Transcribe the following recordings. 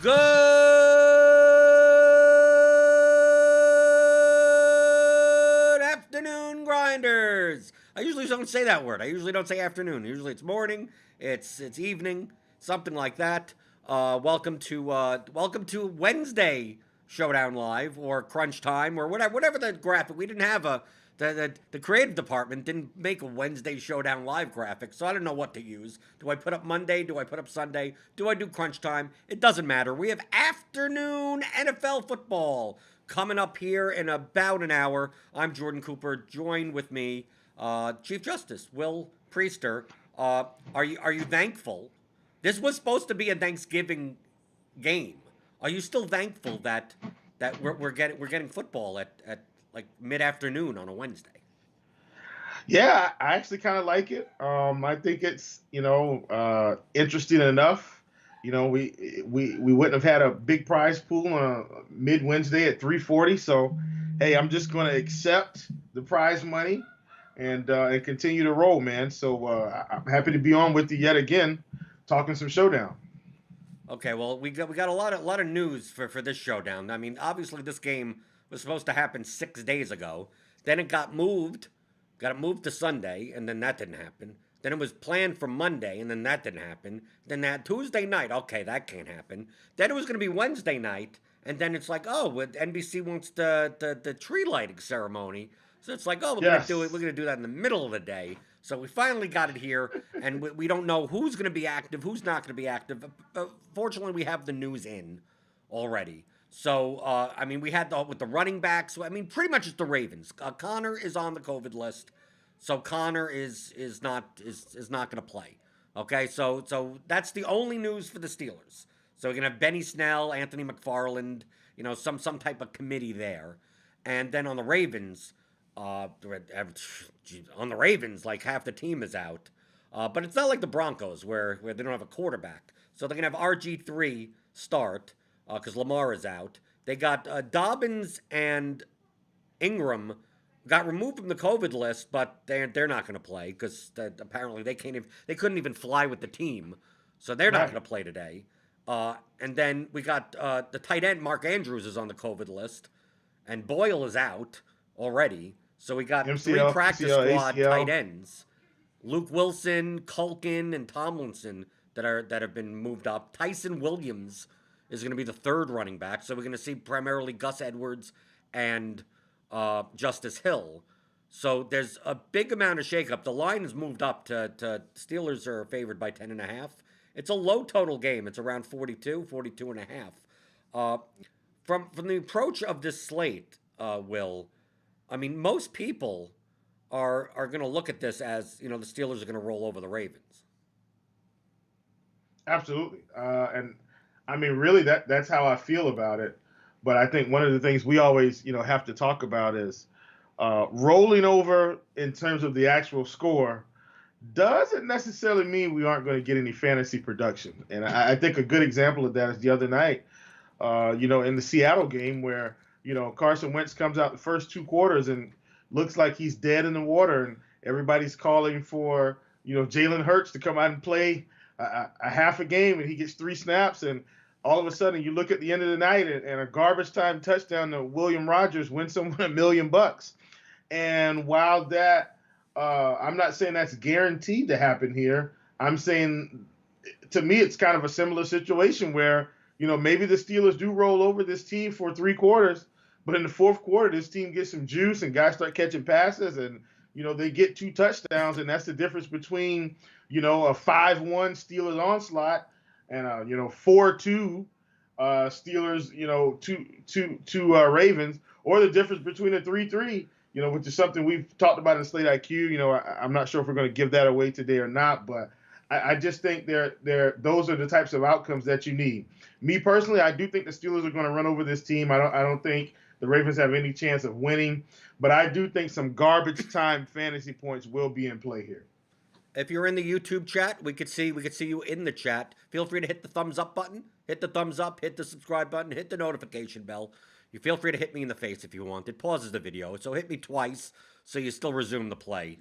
Good afternoon, grinders. I usually don't say that word. I usually don't say afternoon. Usually it's morning, it's evening, something like that. Welcome to Wednesday Showdown Live or Crunch Time or whatever the graphic. We didn't have the creative department didn't make a Wednesday Showdown Live graphic, so I don't know what to use. Do I put up Monday? Do I put up Sunday? Do I do Crunch Time? It doesn't matter. We have afternoon NFL football coming up here in about an hour. I'm Jordan Cooper. Join with me, Chief Justice Will Priester. Are you thankful? This was supposed to be a Thanksgiving game. Are you still thankful that we're getting football at like mid afternoon on a Wednesday? Yeah, I actually kind of like it. I think it's interesting enough. We wouldn't have had a big prize pool on a mid Wednesday at 3:40. So, hey, I'm just going to accept the prize money and continue to roll, man. So I'm happy to be on with you yet again, talking some showdown. Okay, well we got a lot of news for this showdown. I mean, obviously this game was supposed to happen 6 days ago. Then it got it moved to Sunday, and then that didn't happen. Then it was planned for Monday, and then that didn't happen. Then that Tuesday night, okay, that can't happen. Then it was going to be Wednesday night, and then it's like, oh, NBC wants the tree lighting ceremony, so it's like, oh, we're gonna do it. We're Yes. gonna do that in the middle of the day. So we finally got it here, and we don't know who's going to be active, who's not going to be active. Fortunately, we have the news in already. So I mean, we had with the running backs. I mean, pretty much it's the Ravens. Connor is on the COVID list, so Connor is not going to play. Okay, so that's the only news for the Steelers. So we're gonna have Benny Snell, Anthony McFarland, some type of committee there, and then uh, on the Ravens, like half the team is out. But it's not like the Broncos where they don't have a quarterback. So they're gonna have RG3 start because Lamar is out. They got Dobbins and Ingram got removed from the COVID list, but they're not going to play because apparently they couldn't even fly with the team, so they're not Right. going to play today. And then we got the tight end Mark Andrews is on the COVID list, and Boyle is out already. So we got three MCL, practice PCL, squad tight ACL. ends: Luke Wilson, Culkin, and Tomlinson that have been moved up. Tyson Williams is going to be the third running back. So we're going to see primarily Gus Edwards and Justice Hill. So there's a big amount of shakeup. The line has moved up to Steelers are favored by 10.5. It's a low total game. It's around 42, 42 and a half. Uh, from the approach of this slate, Will, I mean, most people are going to look at this as the Steelers are going to roll over the Ravens. Absolutely. And I mean, really, that's how I feel about it. But I think one of the things we always, have to talk about is rolling over in terms of the actual score doesn't necessarily mean we aren't going to get any fantasy production. And I think a good example of that is the other night, in the Seattle game where, Carson Wentz comes out the first two quarters and looks like he's dead in the water. And everybody's calling for, Jalen Hurts to come out and play a half a game, and he gets three snaps. And all of a sudden, you look at the end of the night, and a garbage time touchdown to William Rogers wins someone $1 million. And while I'm not saying that's guaranteed to happen here. I'm saying, to me, it's kind of a similar situation where, maybe the Steelers do roll over this team for three quarters, but in the fourth quarter, this team gets some juice and guys start catching passes and, they get two touchdowns. And that's the difference between, a 5-1 Steelers onslaught and a, 4-2 Steelers, Ravens, or the difference between a 3-3, which is something we've talked about in Slate IQ. I'm not sure if we're going to give that away today or not, but I just think those are the types of outcomes that you need. Me personally, I do think the Steelers are going to run over this team. I don't think the Ravens have any chance of winning, but I do think some garbage time fantasy points will be in play here. If you're in the YouTube chat, we could see you in the chat. Feel free to hit the thumbs up button, hit the thumbs up, hit the subscribe button, hit the notification bell. You feel free to hit me in the face if you want. It pauses the video, so hit me twice so you still resume the play.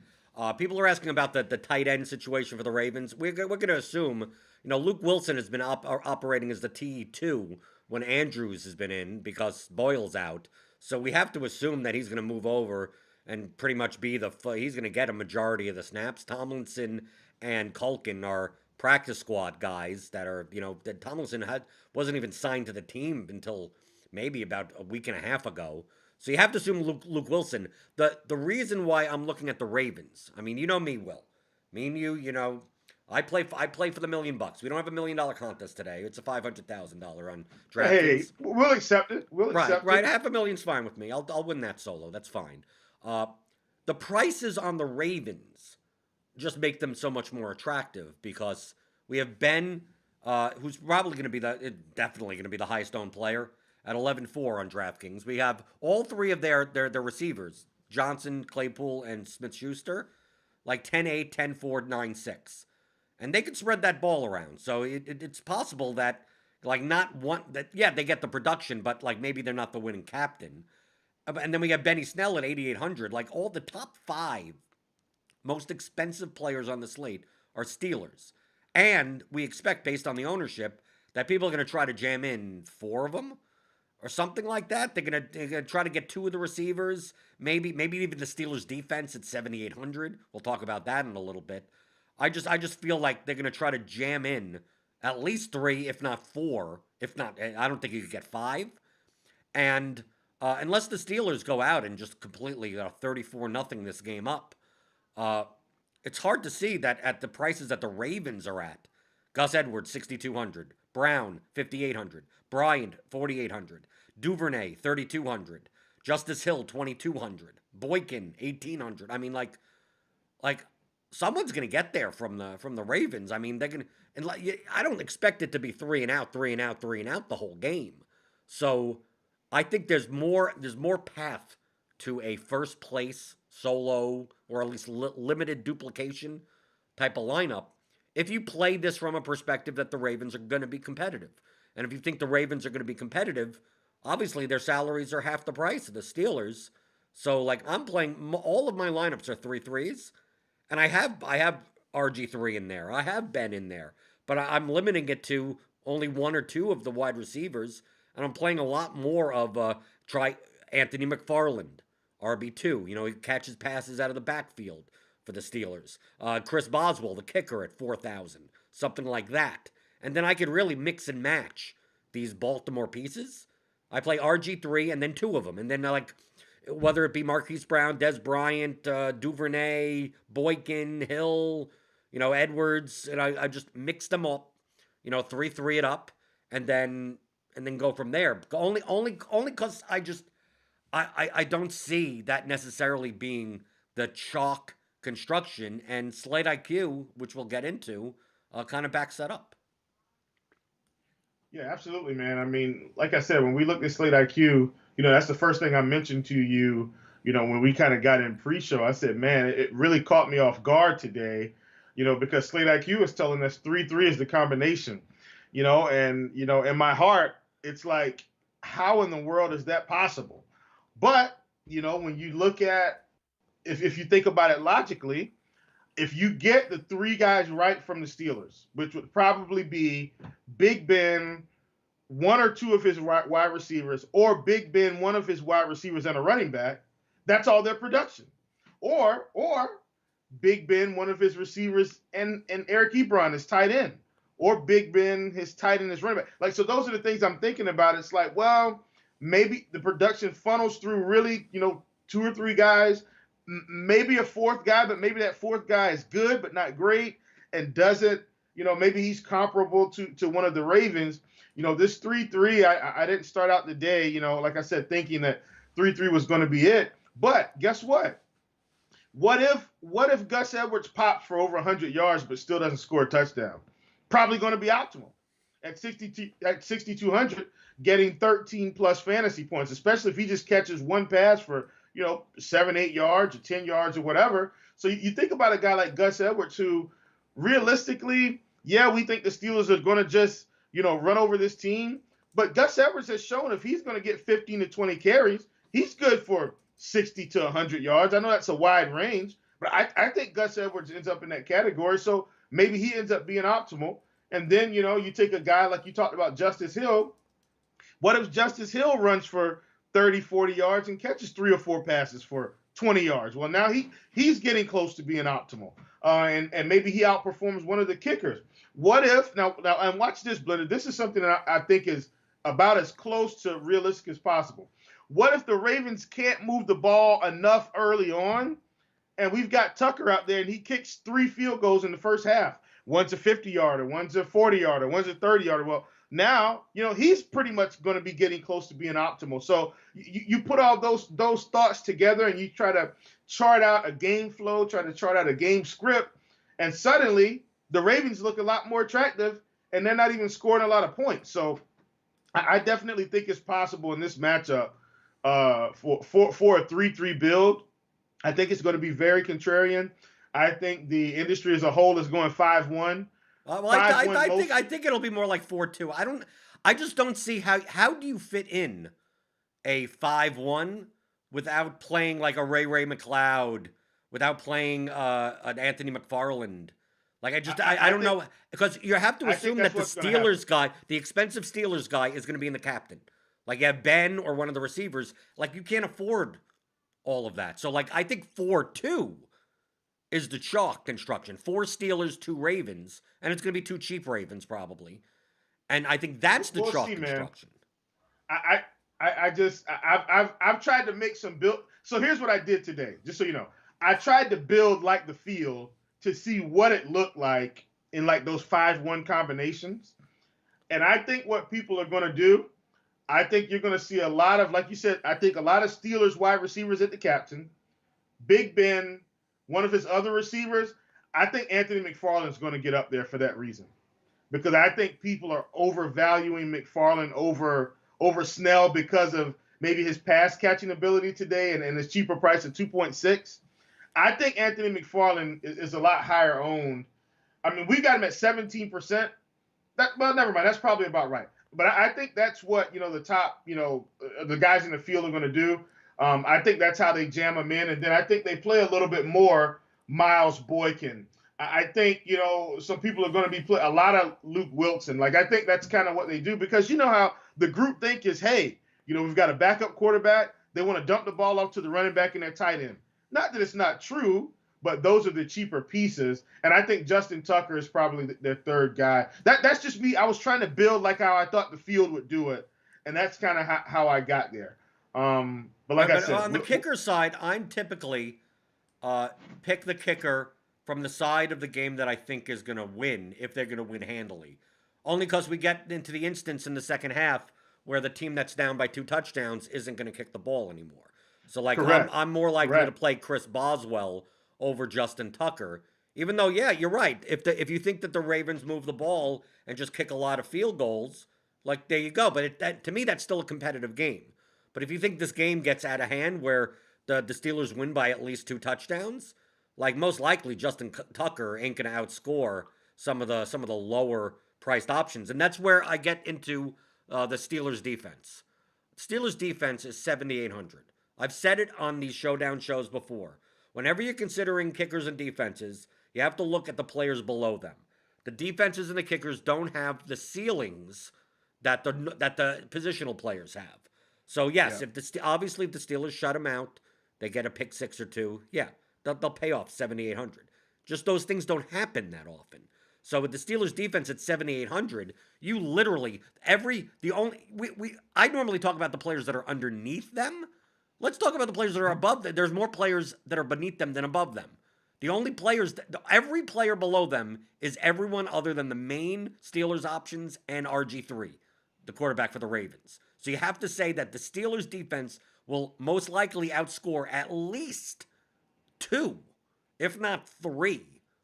People are asking about the tight end situation for the Ravens. We're going to assume, Luke Wilson has been operating as the T2 when Andrews has been in because Boyle's out. So we have to assume that he's going to move over and pretty much be he's going to get a majority of the snaps. Tomlinson and Culkin are practice squad guys that are, that Tomlinson wasn't even signed to the team until maybe about a week and a half ago. So you have to assume Luke Wilson. The reason why I'm looking at the Ravens, I mean, you know me, Will. Me and you, I play for the $1,000,000. We don't have $1,000,000 contest today. It's a $500,000 on Hey, DraftKings. we'll accept it. We'll accept Right. it. $500,000's fine with me. I'll win that solo. That's fine. The prices on the Ravens just make them so much more attractive because we have Ben, who's probably going to be definitely going to be the highest owned player at 11-4 on DraftKings. We have all three of their receivers, Johnson, Claypool, and Smith-Schuster, like 10-8, 10-4, 9-6. And they could spread that ball around. So it's possible that, like, they get the production, but, like, maybe they're not the winning captain. And then we have Benny Snell at 8,800. Like, all the top 5 most expensive players on the slate are Steelers. And we expect, based on the ownership, that people are going to try to jam in 4 of them or something like that. They're gonna try to get 2 of the receivers, maybe even the Steelers defense at 7,800. We'll talk about that in a little bit. I just feel like they're gonna try to jam in at least 3, if not 4. If not, I don't think you could get 5. And unless the Steelers go out and just completely 34-0 this game up, it's hard to see that at the prices that the Ravens are at. Gus Edwards 6,200, Brown 5,800, Bryant 4,800, Duvernay 3,200, Justice Hill 2,200, Boykin 1,800. I mean, like someone's gonna get there from the Ravens. I mean, they're gonna, and I don't expect it to be 3 and out, 3 and out, 3 and out the whole game. So I think there's more path to a first place solo or at least limited duplication type of lineup if you play this from a perspective that the Ravens are going to be competitive. And if you think the Ravens are going to be competitive, obviously their salaries are half the price of the Steelers. So, like, I'm playing, all of my lineups are 3-3s, and I have RG3 in there. I have Ben in there, but I'm limiting it to only 1 or 2 of the wide receivers, and I'm playing a lot more of try Anthony McFarland, RB2. He catches passes out of the backfield for the Steelers. Chris Boswell, the kicker, at 4,000, something like that. And then I could really mix and match these Baltimore pieces. I play RG3 and then 2 of them. And then, like, whether it be Marquise Brown, Des Bryant, Duvernay, Boykin, Hill, Edwards, and I just mix them up, 3-3 it up, and then go from there. Only because I don't see that necessarily being the chalk construction, and Slate IQ, which we'll get into, kind of backs that up. Yeah, absolutely, man. I mean, like I said, when we looked at Slate IQ, that's the first thing I mentioned to you, when we kind of got in pre-show. I said, man, it really caught me off guard today, because Slate IQ is telling us 3-3 is the combination, and, in my heart, it's like, how in the world is that possible? But, when you look at, if you think about it logically, if you get the 3 guys right from the Steelers, which would probably be Big Ben, 1 or 2 of his wide receivers, or Big Ben, 1 of his wide receivers and a running back, that's all their production. Or Big Ben, 1 of his receivers and Eric Ebron is tight end. Or Big Ben, his tight end is running back. Like, so those are the things I'm thinking about. It's like, well, maybe the production funnels through really, 2 or 3 guys, maybe a 4th guy, but maybe that 4th guy is good but not great and doesn't, maybe he's comparable to one of the Ravens. This 3-3, I didn't start out the day, like I said, thinking that 3-3 was going to be it. But guess what? What if Gus Edwards pops for over 100 yards but still doesn't score a touchdown? Probably going to be optimal at 6,200, getting 13 plus fantasy points, especially if he just catches 1 pass for 7, 8 yards or 10 yards or whatever. So you think about a guy like Gus Edwards, who realistically, yeah, we think the Steelers are going to just, run over this team. But Gus Edwards has shown if he's going to get 15 to 20 carries, he's good for 60 to 100 yards. I know that's a wide range, but I think Gus Edwards ends up in that category. So maybe he ends up being optimal. And then, you take a guy like you talked about, Justice Hill. What if Justice Hill runs for 30, 40 yards and catches 3 or 4 passes for 20 yards? Well, now he's getting close to being optimal. And maybe he outperforms one of the kickers. What if now and watch this, Blender. This is something that I think is about as close to realistic as possible. What if the Ravens can't move the ball enough early on, and we've got Tucker out there and he kicks 3 field goals in the first half? One's a 50-yarder, one's a 40-yarder, one's a 30-yarder. Well, now, he's pretty much going to be getting close to being optimal. So you put all those thoughts together and you try to chart out a game flow, try to chart out a game script, and suddenly the Ravens look a lot more attractive, and they're not even scoring a lot of points. So I definitely think it's possible in this matchup for a 3-3 build. I think it's going to be very contrarian. I think the industry as a whole is going 5-1. Well, I think it'll be more like 4-2. I just don't see how do you fit in a 5-1 without playing like a Ray McLeod, without playing an Anthony McFarland. Like I don't know, because you have to assume that the Steelers guy, the expensive Steelers guy, is going to be in the captain. Like you have Ben or one of the receivers. Like you can't afford all of that. So like I think 4-2 is the chalk construction. 4 Steelers, 2 Ravens, and it's going to be 2 cheap Ravens probably. And I think that's the chalk construction. Man. I've tried to make some build. So here's what I did today, just so you know. I tried to build like the field to see what it looked like in like those 5-1 combinations. And I think what people are going to do, I think you're going to see a lot of, like you said, I think a lot of Steelers wide receivers at the captain, Big Ben, one of his other receivers. I think Anthony McFarland is going to get up there for that reason, because I think people are overvaluing McFarland over Snell because of maybe his pass catching ability today and his cheaper price of 2.6. I think Anthony McFarland is a lot higher owned. I mean, we got him at 17%. Well, never mind. That's probably about right. But I think that's what, the top, the guys in the field are going to do. I think that's how they jam him in. And then I think they play a little bit more Miles Boykin. I think, some people are going to be a lot of Luke Wilson. Like, I think that's kind of what they do, because you know how the group think is, hey, we've got a backup quarterback. They want to dump the ball off to the running back and their tight end. Not that it's not true, but those are the cheaper pieces. And I think Justin Tucker is probably their third guy. That's just me. I was trying to build like how I thought the field would do it. And that's kind of how I got there. But like I said, on the kicker side, I'm typically pick the kicker from the side of the game that I think is going to win, if they're going to win handily. Only because we get into the instance in the second half where the team that's down by 2 touchdowns isn't going to kick the ball anymore. So, like, I'm more likely to play Chris Boswell over Justin Tucker, even though, yeah, you're right. If you think that the Ravens move the ball and just kick a lot of field goals, like, there you go. But to me, that's still a competitive game. But if you think this game gets out of hand where the Steelers win by at least 2 touchdowns, like, most likely Justin Tucker ain't going to outscore some of the lower priced options. And that's where I get into the Steelers defense. Steelers defense is 7,800. I've said it on these Showdown shows before. Whenever you're considering kickers and defenses, you have to look at the players below them. The defenses and the kickers don't have the ceilings that the positional players have. So yes, obviously if the Steelers shut them out, they get a pick 6 or 2. Yeah, they'll pay off 7,800. Just those things don't happen that often. So with the Steelers defense at 7,800, you literally I normally talk about the players that are underneath them. Let's talk about the players that are above them. There's more players that are beneath them than above them. The only players, every player below them is everyone other than the main Steelers options and RG3, the quarterback for the Ravens. So you have to say that the Steelers defense will most likely outscore at least 2, if not 3,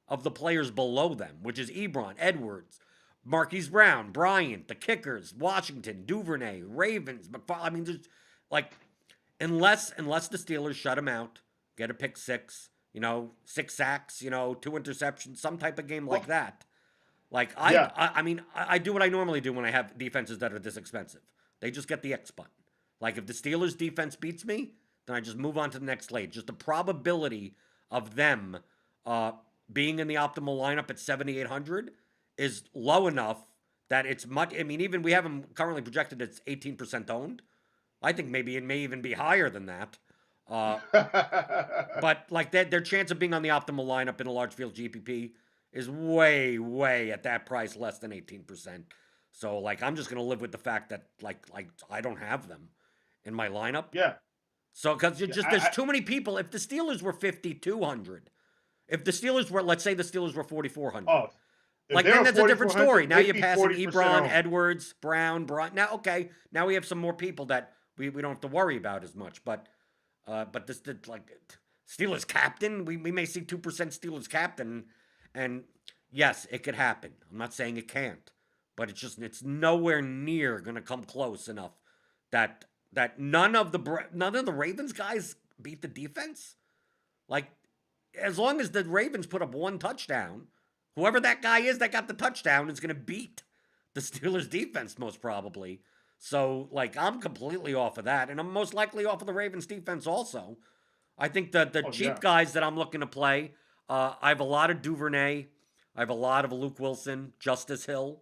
of the players below them, which is Ebron, Edwards, Marquise Brown, Bryant, the kickers, Washington, Duvernay, Ravens, McFarland. I mean, there's like, unless the Steelers shut him out, get a pick 6, 6 sacks, 2 interceptions, some type of game like that. Like, I mean, I do what I normally do when I have defenses that are this expensive. They just get the X button. Like, if the Steelers defense beats me, then I just move on to the next slate. Just the probability of them being in the optimal lineup at 7,800 is low enough that it's much. I mean, even we have them currently projected it's 18% owned. I think maybe it may even be higher than that. Uh, but like their chance of being on the optimal lineup in a large field GPP is way, way at that price less than 18%. So like I'm just gonna live with the fact that like I don't have them in my lineup. Yeah. So because Yeah. there's too many people. If the Steelers were 5,200, if the Steelers were, let's say the Steelers were 4,400, Oh, if like they then were that's a different story. 4,400, Now they'd you're be passing 40% Ebron, owned. Edwards, Brown, Bron. Now okay, now we have some more people that we don't have to worry about as much. But this did like Steelers captain. We may see 2% Steelers captain, and yes, it could happen. I'm not saying it can't, but it's nowhere near gonna come close enough that none of the Ravens guys beat the defense. Like as long as the Ravens put up one touchdown, whoever that guy is that got the touchdown is gonna beat the Steelers defense most probably. So like I'm completely off of that, and I'm most likely off of the Ravens defense also. I think that the Oh cheap yeah. guys that I'm looking to play, I have a lot of Duvernay, I have a lot of Luke Wilson, Justice Hill.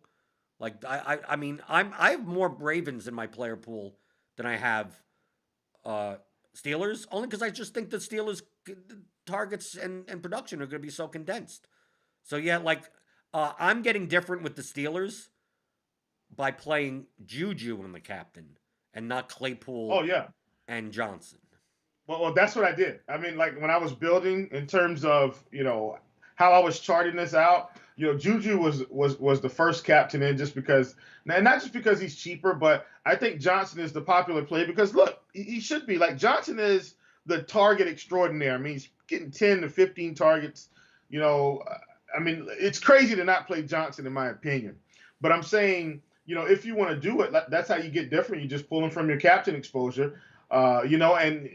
Like I mean I have more Ravens in my player pool than I have uh, Steelers, only because I just think the Steelers targets and production are going to be so condensed. So yeah, like I'm getting different with the Steelers by playing Juju on the captain and not Oh Claypool yeah. and Johnson. Well, that's what I did. I mean, like when I was building in terms of how I was charting this out. Juju was the first captain in just because, and not just because he's cheaper, but I think Johnson is the popular play because look, he should be like Johnson is the target extraordinaire. I mean, he's getting 10 to 15 targets. You know, I mean, it's crazy to not play Johnson in my opinion. But I'm saying, if you want to do it, that's how you get different. You just pull him from your captain exposure. And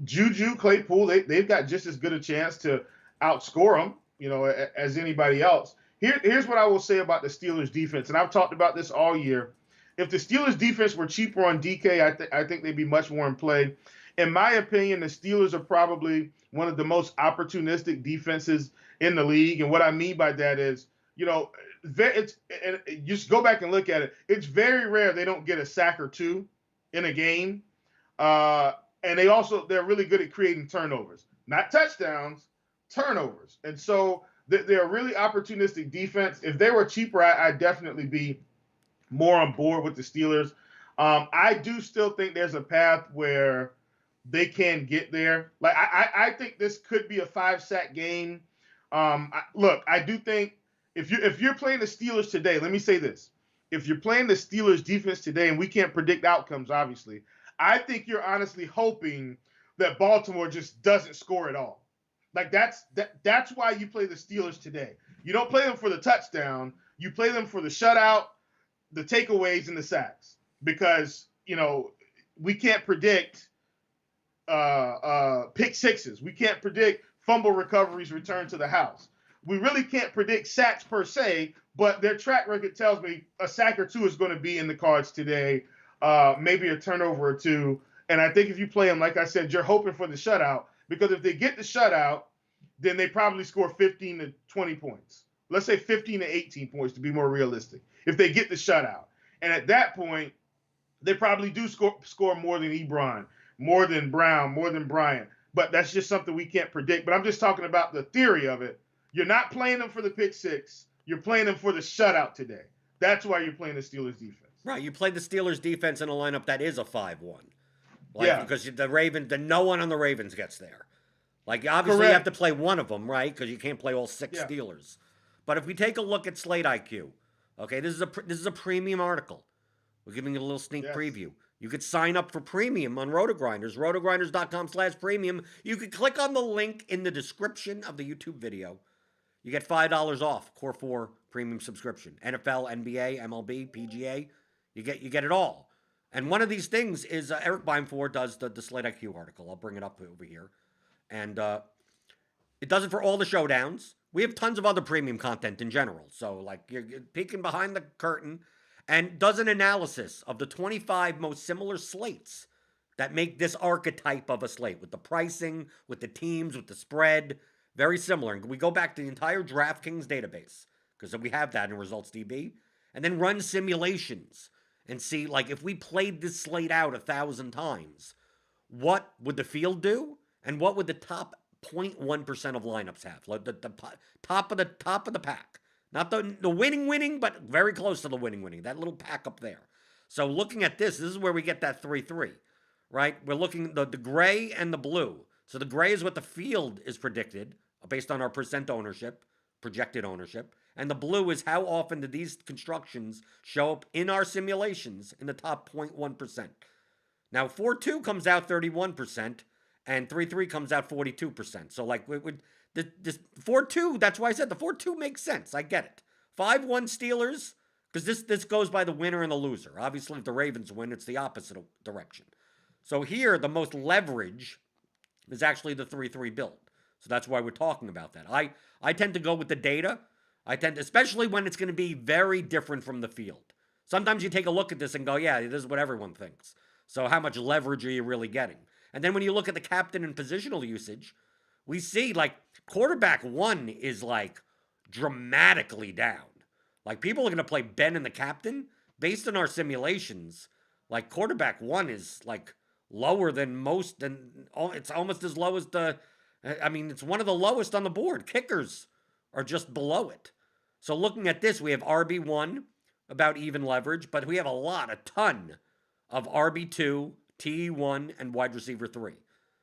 Juju, Claypool, they've got just as good a chance to outscore them, as anybody else. Here's what I will say about the Steelers defense, and I've talked about this all year. If the Steelers defense were cheaper on DK, I think they'd be much more in play. In my opinion, the Steelers are probably one of the most opportunistic defenses in the league, and what I mean by that is, and just go back and look at it. It's very rare they don't get a sack or two in a game. And they're really good at creating turnovers, not touchdowns, turnovers. And so they're a really opportunistic defense. If they were cheaper, I'd definitely be more on board with the Steelers. I do still think there's a path where they can get there. Like I think this could be a 5-sack game. Look, I do think if you're playing the Steelers today, let me say this: if you're playing the Steelers defense today, and we can't predict outcomes, obviously, I think you're honestly hoping that Baltimore just doesn't score at all. Like that's why you play the Steelers today. You don't play them for the touchdown. You play them for the shutout, the takeaways, and the sacks. Because we can't predict pick sixes. We can't predict fumble recoveries return to the house. We really can't predict sacks per se, but their track record tells me a sack or two is going to be in the cards today. Maybe a turnover or two. And I think if you play them, like I said, you're hoping for the shutout, because if they get the shutout, then they probably score 15 to 20 points. Let's say 15 to 18 points to be more realistic. If they get the shutout. And at that point, they probably do score more than Ebron, more than Brown, more than Bryant. But that's just something we can't predict. But I'm just talking about the theory of it. You're not playing them for the pick six. You're playing them for the shutout today. That's why you're playing the Steelers defense. Right, you play the Steelers defense in a lineup that is a 5-1. Like Yeah. because no one on the Ravens gets there. Like obviously Correct. you have to play one of them, right? Because you can't play all six Yeah. Steelers. But if we take a look at Slate IQ, okay, this is a premium article. We're giving you a little sneak preview. You could sign up for premium on Rotogrinders, rotogrinders.com/premium. You could click on the link in the description of the YouTube video. You get $5 off Core 4 premium subscription. NFL, NBA, MLB, PGA. You get it all. And one of these things is Eric Beimfor does the Slate IQ article. I'll bring it up over here. And it does it for all the showdowns. We have tons of other premium content in general. So like you're peeking behind the curtain, and does an analysis of the 25 most similar slates that make this archetype of a slate, with the pricing, with the teams, with the spread. Very similar. And we go back to the entire DraftKings database. because we have that in results DB, and then run simulations and see, like, if we played this slate out 1,000 times, what would the field do, and what would the top 0.1% of lineups have? Like the top of the pack, not the winning, but very close to the winning. That little pack up there. So looking at this is where we get that 3-3, right? We're looking the gray and the blue. So the gray is what the field is predicted based on our percent ownership, projected ownership. And the blue is how often do these constructions show up in our simulations in the top 0.1%. Now, 4-2 comes out 31%, and 3-3 comes out 42%. So, like, this 4-2, that's why I said the 4-2 makes sense. I get it. 5-1 Steelers, because this goes by the winner and the loser. Obviously, if the Ravens win, it's the opposite direction. So here, the most leverage is actually the 3-3 build. So that's why we're talking about that. I tend to go with the data. Especially when it's going to be very different from the field. Sometimes you take a look at this and go, yeah, this is what everyone thinks. So how much leverage are you really getting? And then when you look at the captain and positional usage, we see, like, quarterback 1 is, like, dramatically down. Like, people are going to play Ben and the captain. Based on our simulations, like, quarterback 1 is, like, lower than most, and it's almost as low as it's one of the lowest on the board. Kickers are just below it. So looking at this, we have RB1, about even leverage, but we have a ton of RB2, TE1, and wide receiver 3.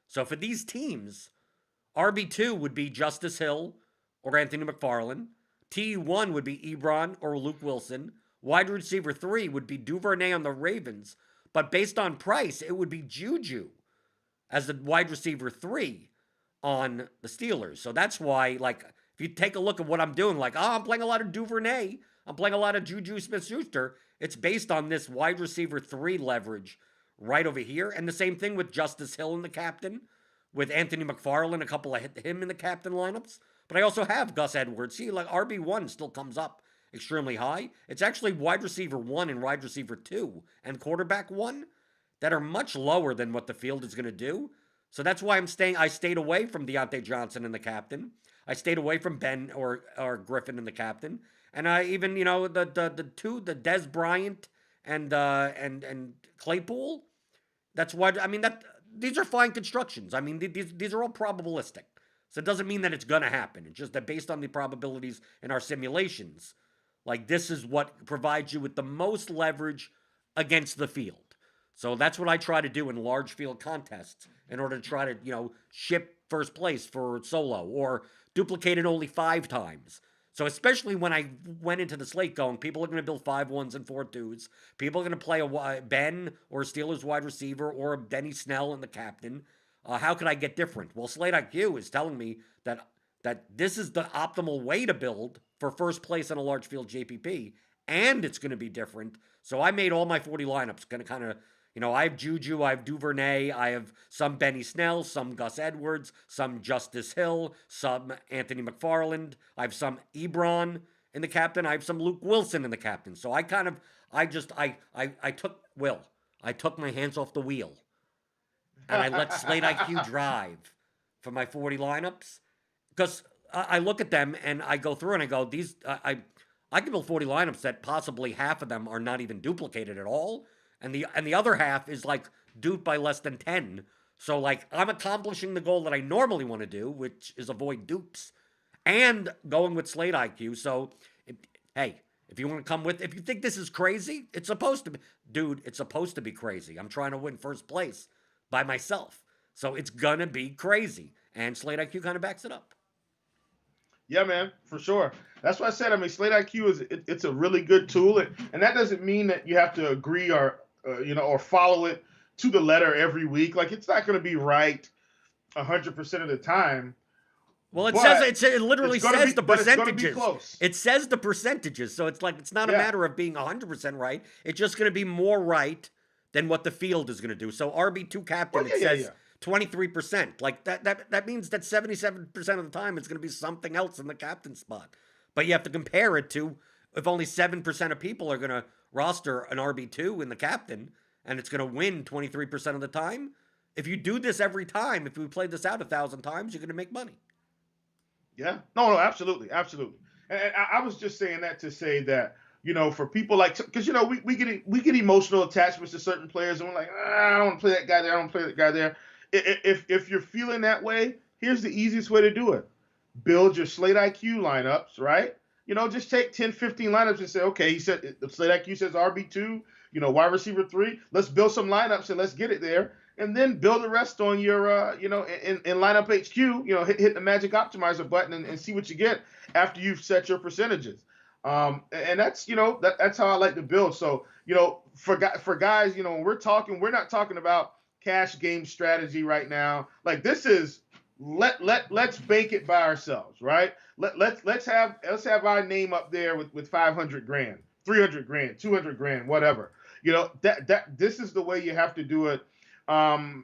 So for these teams, RB2 would be Justice Hill or Anthony McFarland. TE1 would be Ebron or Luke Wilson. Wide receiver 3 would be Duvernay on the Ravens. But based on price, it would be Juju as the wide receiver 3 on the Steelers. So that's why, like, if you take a look at what I'm doing, like, I'm playing a lot of Duvernay, I'm playing a lot of Juju Smith-Schuster, it's based on this wide receiver 3 leverage right over here. And the same thing with Justice Hill in the captain, with Anthony McFarland, a couple of him in the captain lineups. But I also have Gus Edwards. See, like, RB1 still comes up extremely high. It's actually wide receiver 1 and wide receiver 2 and quarterback 1 that are much lower than what the field is going to do. So that's why I stayed away from Deontay Johnson in the captain. I stayed away from Ben or Griffin in the captain. And I even, the two, the Des Bryant and Claypool, that's why, these are fine constructions. These are all probabilistic. So it doesn't mean that it's going to happen. It's just that based on the probabilities in our simulations, like, this is what provides you with the most leverage against the field. So that's what I try to do in large field contests in order to try to, ship first place for solo or duplicate it only 5 times. So especially when I went into the slate going, people are going to build 5-1s and 4-2s. People are going to play a Ben or a Steelers wide receiver or a Benny Snell in the captain. How could I get different? Well, Slate IQ is telling me that this is the optimal way to build for first place in a large field JPP, and it's going to be different. So I made all my 40 lineups going to kind of, I have Juju, I have Duvernay, I have some Benny Snell, some Gus Edwards, some Justice Hill, some Anthony McFarland, I have some Ebron in the captain, I have some Luke Wilson in the captain. So I took my hands off the wheel, and I let Slate IQ drive for my 40 lineups, because I look at them and I go through and I go, I can build 40 lineups that possibly half of them are not even duplicated at all. And the other half is, like, duped by less than 10. So, like, I'm accomplishing the goal that I normally want to do, which is avoid dupes, and going with Slate IQ. So, if you want to come with, if you think this is crazy, it's supposed to be, dude, it's supposed to be crazy. I'm trying to win first place by myself. So it's going to be crazy. And Slate IQ kind of backs it up. Yeah, man, for sure. That's what I said. Slate IQ it's a really good tool, and that doesn't mean that you have to agree or follow it to the letter every week. Like, it's not going to be right 100% of the time. Well, it literally says the percentages. It says the percentages, so it's like it's not a matter of being 100% right. It's just going to be more right than what the field is going to do. So RB2 captain, it says 23%. Like that means that 77% of the time it's going to be something else in the captain spot. But you have to compare it to if only 7% of people are going to roster an RB2 in the captain, and it's going to win 23% of the time. If you do this every time, if we play this out 1,000 times, you're going to make money. Yeah. No, absolutely. Absolutely. And I was just saying that to say that, for people like, because we get emotional attachments to certain players, and we're like, I don't want to play that guy there. I don't play that guy there. If you're feeling that way, here's the easiest way to do it: build your Slate IQ lineups, right? Just take 10, 15 lineups and say, okay, he said the Slate IQ says RB2, wide receiver 3. Let's build some lineups and let's get it there. And then build the rest on your, in lineup HQ, hit the magic optimizer button and see what you get after you've set your percentages. And that's, that's how I like to build. So, for guys, when we're not talking about cash game strategy right now. Like, this is, let's bank it by ourselves, right? Let's have our name up there with 500 grand, 300 grand, 200 grand, whatever. That this is the way you have to do it. And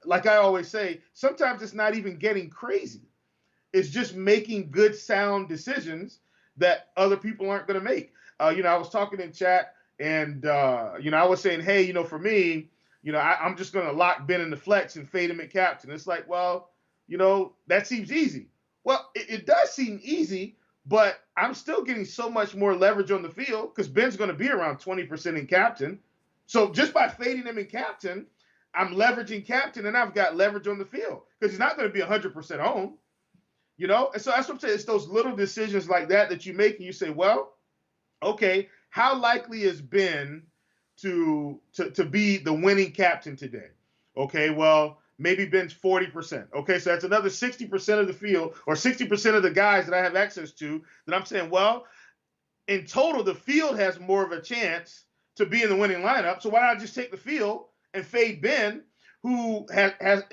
like I always say, sometimes it's not even getting crazy. It's just making good sound decisions that other people aren't going to make. I was talking in chat, and I was saying, hey, for me, I'm just going to lock Ben in the flex and fade him at captain. It's like, well, that seems easy. Well, it does seem easy, but I'm still getting so much more leverage on the field because Ben's going to be around 20% in captain. So just by fading him in captain, I'm leveraging captain, and I've got leverage on the field because he's not going to be 100% owned. And so that's what I'm saying. It's those little decisions like that you make, and you say, well, okay, how likely is Ben to be the winning captain today? Okay, well, maybe Ben's 40%. Okay, so that's another 60% of the field, or 60% of the guys that I have access to, that I'm saying, well, in total, the field has more of a chance to be in the winning lineup. So why not just take the field and fade Ben, who has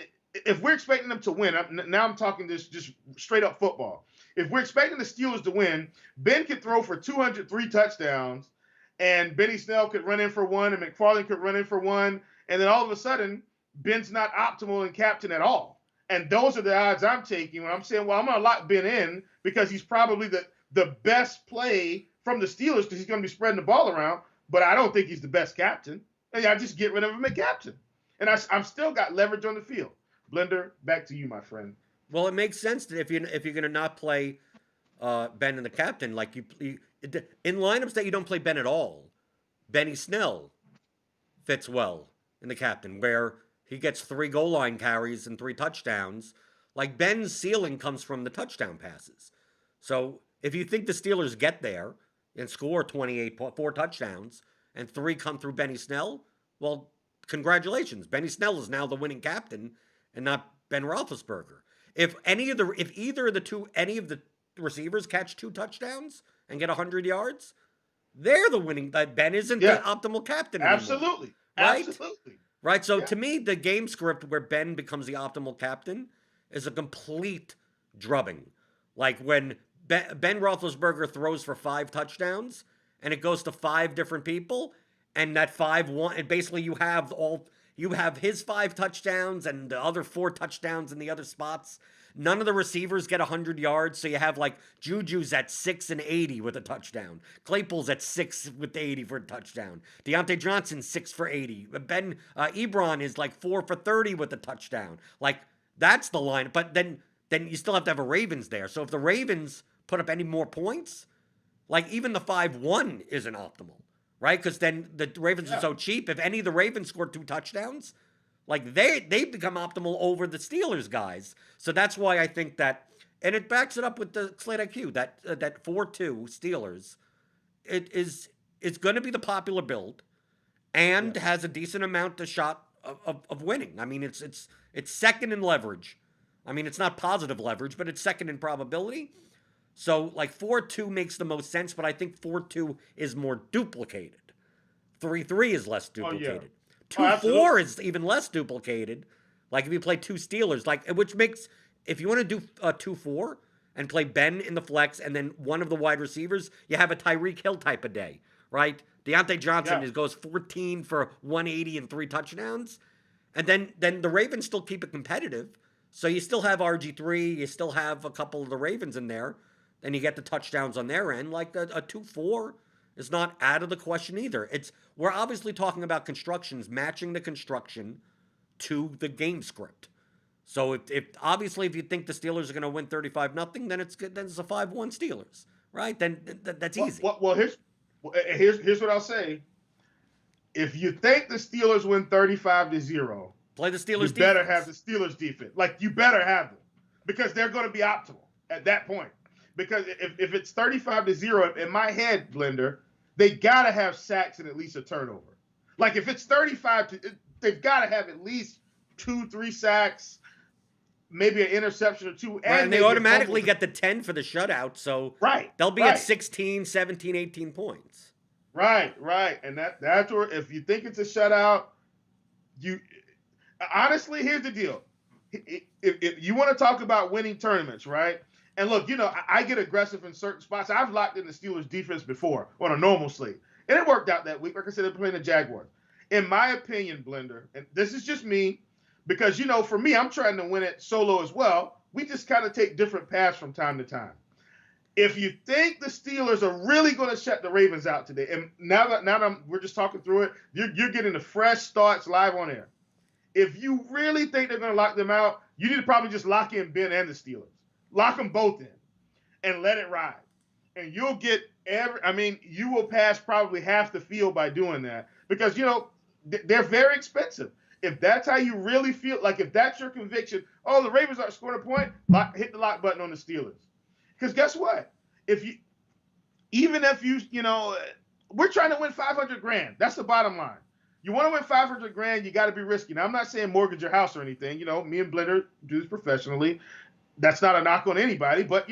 if we're expecting them to win, now I'm talking this just straight up football. If we're expecting the Steelers to win, Ben could throw for 203 touchdowns, and Benny Snell could run in for one, and McFarland could run in for one, and then all of a sudden, Ben's not optimal in captain at all. And those are the odds I'm taking when I'm saying, well, I'm going to lock Ben in because he's probably the best play from the Steelers because he's going to be spreading the ball around, but I don't think he's the best captain. And I just get rid of him at captain. And I'm still got leverage on the field. Blender, back to you, my friend. Well, it makes sense that if you're going to not play Ben and the captain, like you in lineups that you don't play Ben at all, Benny Snell fits well in the captain, where he gets 3 goal line carries and 3 touchdowns. Like, Ben's ceiling comes from the touchdown passes. So if you think the Steelers get there and score 4 touchdowns, and 3 come through Benny Snell, well, congratulations. Benny Snell is now the winning captain and not Ben Roethlisberger. If any of the receivers catch 2 touchdowns and get 100 yards, they're the winning. Ben isn't the optimal captain anymore. Absolutely. Right? Absolutely. Right. So to me, the game script where Ben becomes the optimal captain is a complete drubbing. Like, when Ben Roethlisberger throws for 5 touchdowns and it goes to 5 different people, and that 5-1, and basically you have his 5 touchdowns and the other 4 touchdowns in the other spots. None of the receivers get 100 yards, so you have, like, Juju's at 6 and 80 with a touchdown. Claypool's at 6 with 80 for a touchdown. Deontay Johnson 6 for 80. Ben Ebron is like 4 for 30 with a touchdown. Like, that's the line. But then you still have to have a Ravens there. So if the Ravens put up any more points, like, even the 5-1 isn't optimal, right? Because then the Ravens are so cheap. If any of the Ravens scored 2 touchdowns, like, they become optimal over the Steelers guys. So that's why I think that, and it backs it up with the Slate IQ, that 4-2 Steelers, it's going to be the popular build, and has a decent amount of shot of winning. I mean, it's second in leverage. I mean, it's not positive leverage, but it's second in probability. So, like, 4-2 makes the most sense, but I think 4-2 is more duplicated. 3-3 is less duplicated. 2-4 is even less duplicated. Like, if you play 2 Steelers, like, which makes, if you want to do 2-4 and play Ben in the flex and then one of the wide receivers, you have a Tyreek Hill type of day, right? Deontay Johnson goes 14 for 180 and 3 touchdowns. And then the Ravens still keep it competitive. So you still have RG3, you still have a couple of the Ravens in there, and you get the touchdowns on their end. Like, a 2-4 is not out of the question either. We're obviously talking about constructions, matching the construction to the game script. So if obviously if you think the Steelers are going to win 35-0, then it's good. Then it's a 5-1 Steelers, right? Then that's easy. Here's what I'll say. If you think the Steelers win 35-0, Play the you Steelers better have defense. the Steelers defense. Like, you better have them because they're going to be optimal at that point. Because if it's 35-0, in my head, Blender, they got to have sacks and at least a turnover. Like, if it's 35, they've got to have at least 2-3 sacks, maybe an interception or two. Right, and they maybe automatically get the 10 for the shutout, so they'll be at 16, 17, 18 points. Right. And that's where, if you think it's a shutout, honestly, here's the deal. If you want to talk about winning tournaments, right? And look, I get aggressive in certain spots. I've locked in the Steelers defense before on a normal slate, and it worked out that week. Like I said, they're playing the Jaguars. In my opinion, Blender, and this is just me, because, for me, I'm trying to win it solo as well. We just kind of take different paths from time to time. If you think the Steelers are really going to shut the Ravens out today, and now that we're just talking through it, you're getting the fresh thoughts live on air. If you really think they're going to lock them out, you need to probably just lock in Ben and the Steelers. Lock them both in and let it ride. And you'll get you will pass probably half the field by doing that because, they're very expensive. If that's how you really feel, like if that's your conviction, the Ravens aren't scoring a point, hit the lock button on the Steelers. Because guess what? Even if we're trying to win $500,000. That's the bottom line. You want to win $500,000, you got to be risky. Now, I'm not saying mortgage your house or anything. Me and Blender do this professionally. That's not a knock on anybody, but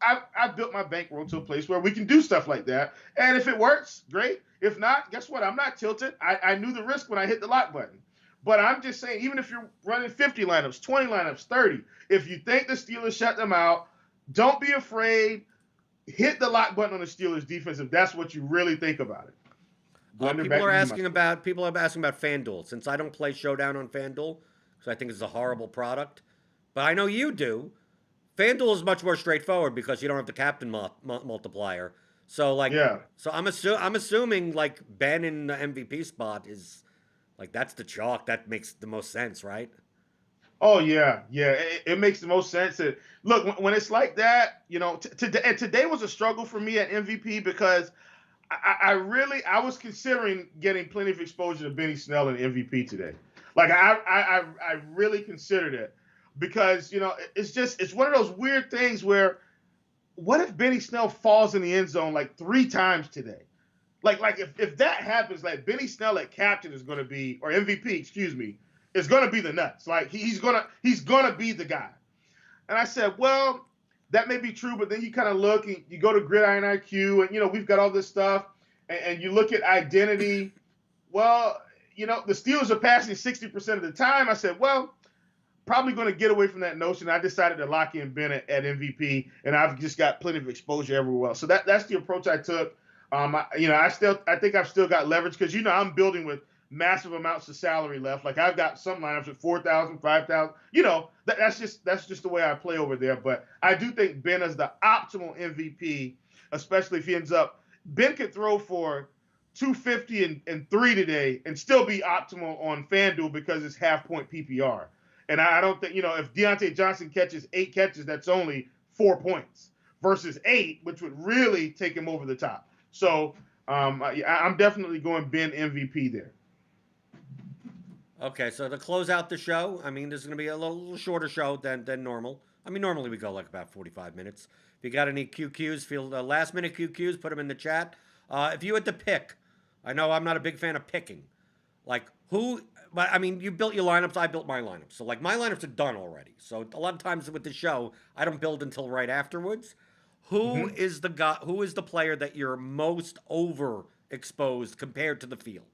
I've built my bankroll to a place where we can do stuff like that. And if it works, great. If not, guess what? I'm not tilted. I knew the risk when I hit the lock button. But I'm just saying, even if you're running 50 lineups, 20 lineups, 30, if you think the Steelers shut them out, don't be afraid. Hit the lock button on the Steelers defense if that's what you really think about it. People are asking about FanDuel. Since I don't play Showdown on FanDuel, because I think it's a horrible product, but I know you do. FanDuel is much more straightforward because you don't have the captain multiplier. So so I'm assuming like Ben in the MVP spot is like that's the chalk. That makes the most sense, right? Oh yeah. It makes the most sense. Look, when it's like that, today was a struggle for me at MVP because I was considering getting plenty of exposure to Benny Snell in MVP today. Like I really considered it because it's one of those weird things where what if Benny Snell falls in the end zone like 3 times today? Like if that happens, like Benny Snell at captain is going to be, or MVP, excuse me, is going to be the nuts. Like he's gonna be the guy. And I said, well, that may be true, but then you kind of look and you go to Gridiron IQ and, we've got all this stuff and you look at identity. Well, the Steelers are passing 60% of the time. I said, well, probably going to get away from that notion. I decided to lock in Ben at MVP and I've just got plenty of exposure everywhere. So that's the approach I took. I think I've still got leverage because, I'm building with massive amounts of salary left. Like I've got some lineups at 4,000, 5,000. That's just the way I play over there. But I do think Ben is the optimal MVP, especially if he ends up. Ben could throw for 250 and 3 today and still be optimal on FanDuel because it's half-point PPR. And I don't think if Deontay Johnson catches 8 catches, that's only 4 points versus 8, which would really take him over the top. So I'm definitely going Ben MVP there. Okay, so to close out the show, this is going to be a little shorter show than normal. Normally we go like about 45 minutes. If you got any QQs, last minute QQs, put them in the chat. If you had to pick, I know I'm not a big fan of picking. Like who, but you built your lineups, I built my lineups. So like my lineups are done already. So a lot of times with the show, I don't build until right afterwards. Who is the guy? Who is the player that you're most overexposed compared to the field?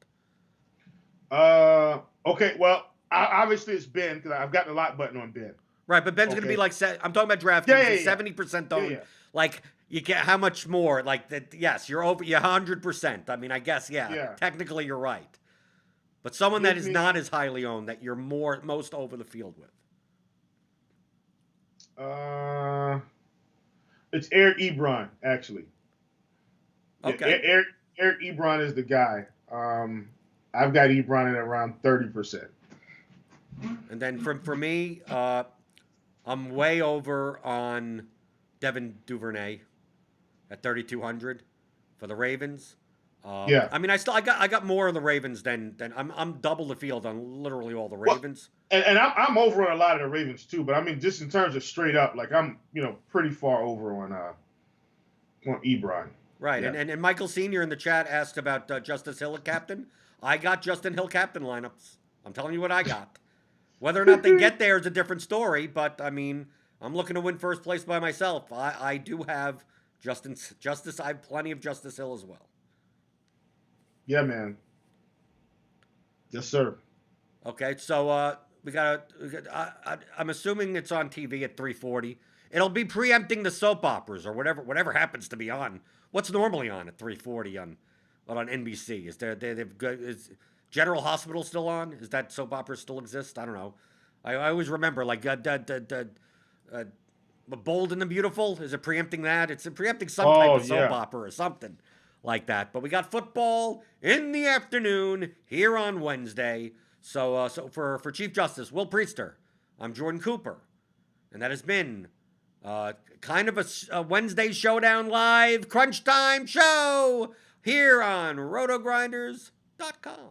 Okay. Well, obviously it's Ben because I've got the lock button on Ben. Right, but Ben's going to be like, I'm talking about DraftKings, 70% owned. Yeah. Like, you get how much more? Like, that? Yes, you're over, you're 100%. I guess, yeah, technically you're right. But someone that is not as highly owned that you're most over the field with. It's Eric Ebron, actually. Okay. Yeah, Eric Ebron is the guy. I've got Ebron at around 30%. And then for me, I'm way over on Devin Duvernay at 3,200 for the Ravens. Yeah. I mean, I got more of the Ravens than I'm double the field on literally all the Well, Ravens. and I'm over on a lot of the Ravens too, but I mean, just in terms of straight up, like I'm, pretty far over on Ebron. Right, Yeah. and Michael Senior in the chat asked about Justice Hill at captain. I got Justin Hill captain lineups. I'm telling you what I got. Whether or not they get there is a different story, but I mean, I'm looking to win first place by myself. I do have Justice. I have plenty of Justice Hill as well. Yeah, man. Yes, sir. Okay, so I'm assuming it's on TV at 3:40. It'll be preempting the soap operas or whatever happens to be on. What's normally on at 3:40 on NBC? Is they've got is General Hospital still on? Is that soap opera still exist? I don't know. I always remember like Bold and the Beautiful. Is it preempting that? It's preempting some type Oh of soap yeah. opera or something like that. But we got football in the afternoon here on Wednesday. So for Chief Justice Will Priester, I'm Jordan Cooper, and that has been kind of a Wednesday Showdown live crunch time show here on Rotogrinders.com.